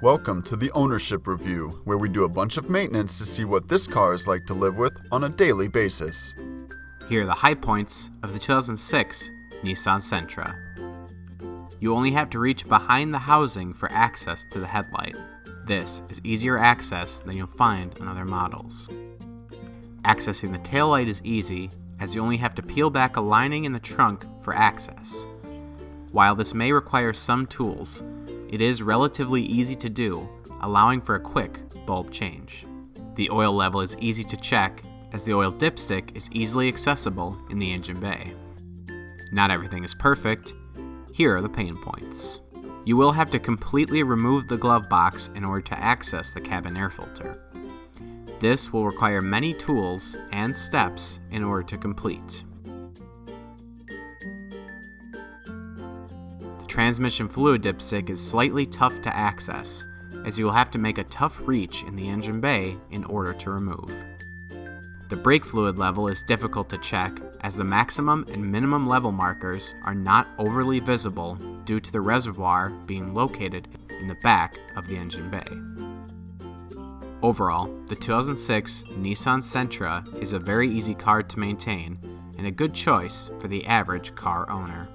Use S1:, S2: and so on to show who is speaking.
S1: Welcome to the Ownership Review, where we do a bunch of maintenance to see what this car is like to live with on a daily basis.
S2: Here are the high points of the 2006 Nissan Sentra. You only have to reach behind the housing for access to the headlight. This is easier access than you'll find on other models. Accessing the taillight is easy, as you only have to peel back a lining in the trunk for access. While this may require some tools, it is relatively easy to do, allowing for a quick bulb change. The oil level is easy to check, as the oil dipstick is easily accessible in the engine bay. Not everything is perfect. Here are the pain points. You will have to completely remove the glove box in order to access the cabin air filter. This will require many tools and steps in order to complete. The transmission fluid dipstick is slightly tough to access, as you will have to make a tough reach in the engine bay in order to remove. The brake fluid level is difficult to check, as the maximum and minimum level markers are not overly visible due to the reservoir being located in the back of the engine bay. Overall, the 2006 Nissan Sentra is a very easy car to maintain and a good choice for the average car owner.